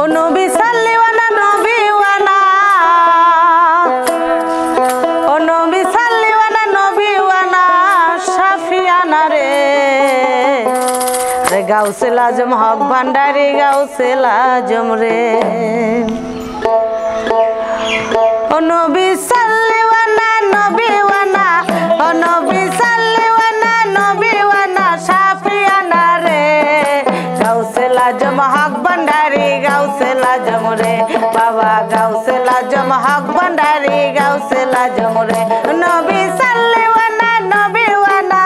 ও নবী সাল্লিওয়ানা নবীওয়ানা, ও নবী সাল্লিওয়ানা নবীওয়ানা শাফিয়ানা রে, রে গাউসুল আজম হক ভান্ডারি গাউসুল আজম রে। ও নবী সাল্লিওয়ানা নবীওয়ানা, ও নবী সাল্লিওয়ানা নবীওয়ানা শাফিয়ানা রে, গাউসুল আজম হক ভান্ডারি গাউসুল আজম রে, বাবা গাউসুল আজম হক ভান্ডারি গাউসুল আজম রে। নবী সাল্লিওয়ানা নবীওয়ানা,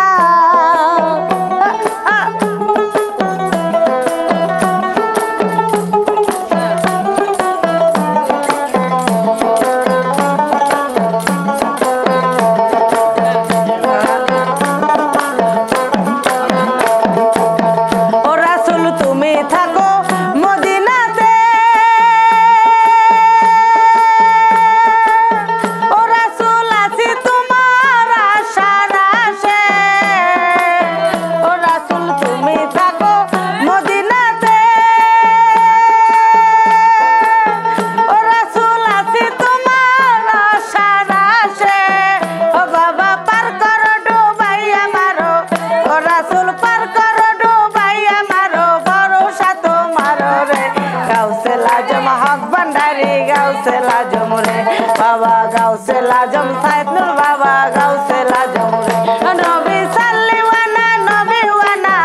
গাউসুল আজম রে, বাবা গাউসুল আজম সাইদুল বাবা গাউসুল আজম রে। নবী সাল্লিওয়ানা নবীওয়ানা,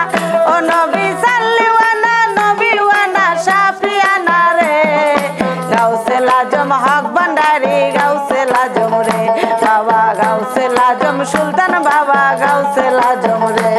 ও নবী সাল্লিওয়ানা নবীওয়ানা শাফিয়ানা রে, গাউসুল আজম হক ভান্ডারি গাউসুল আজম রে, বাবা গাউসুল আজম সুলতান বাবা গাউসুল আজম রে।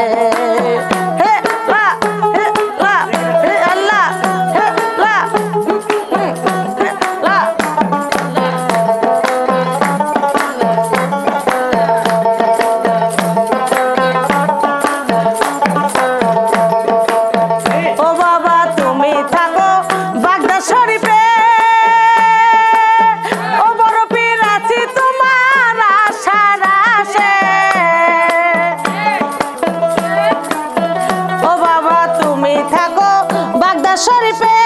শরীফে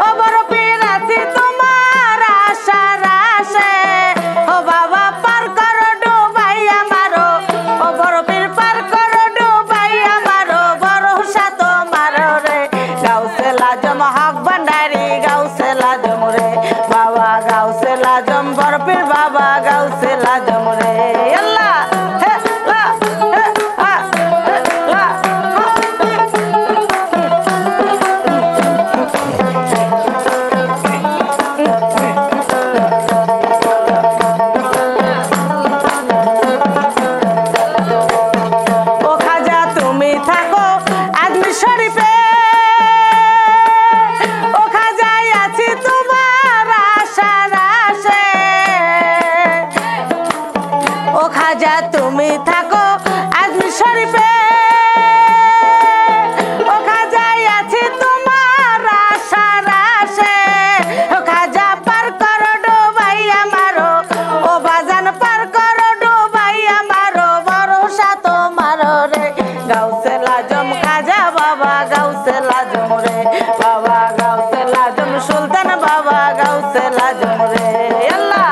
ও বড় পীর আছি তোমার আশার আশে, ও বাবা পার করো ডুবাই আমারো, ও বড় পীর পার করো ডুবাই আমারো, ভরসা তোমার রে, গাউসুল আজম হক ভান্ডারি গাউসুল আজম রে, বাবা গাউসুল আজম বড় পীর বাবা গাউসুল আজম রে। আল্লাহ তুমি থাকো আজমির শরীফে, ও খাজাই আছি তোমার আশার আশে, ও খাজা পার করো ডুবাই আমারো, ও বাজান পার করো ডুবাই আমারো, ভরসা তোমার রে, গাউসুল আজম খাজা বাবা গাউসুল আজম রে, বাবা গাউসুল আজম সুলতান বাবা গাউসুল আজম রে। আল্লাহ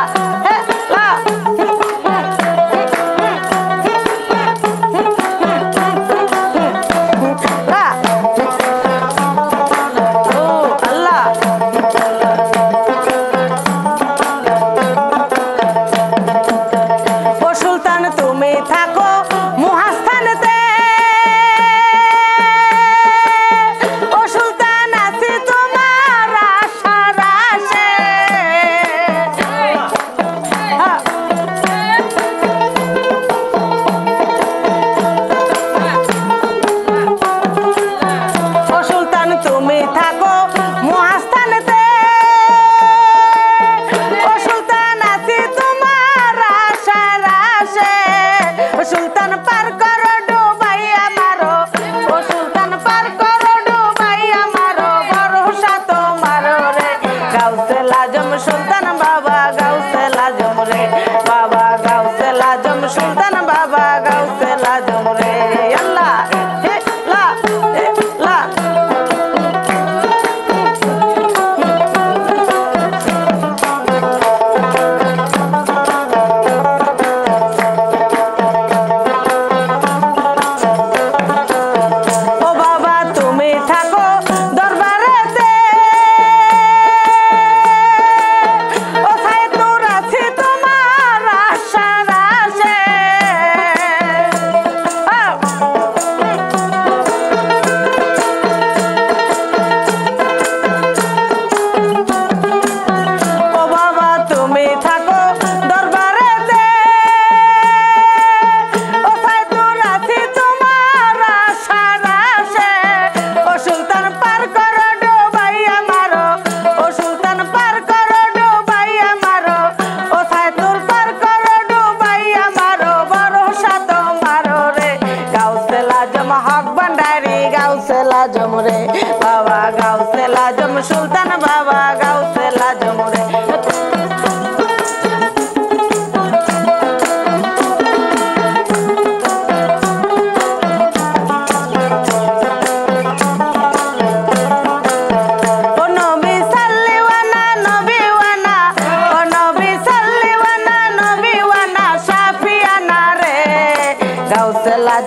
গাউসুল আজম সুলতান বাবা গাউসুল আজম রে, বাবা গাউসুল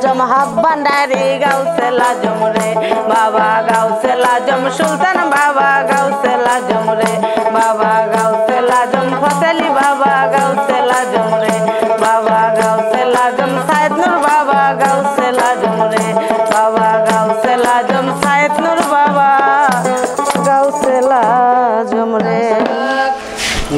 আজম হাব্বান্ডারি গাউসে লাজম রে বাবা গাউসে লাজম সুলতান বাবা গাউসে লাজম রে বাবা গাউসে লাজম ফতেলি বাবা গাউসে লাজম রে।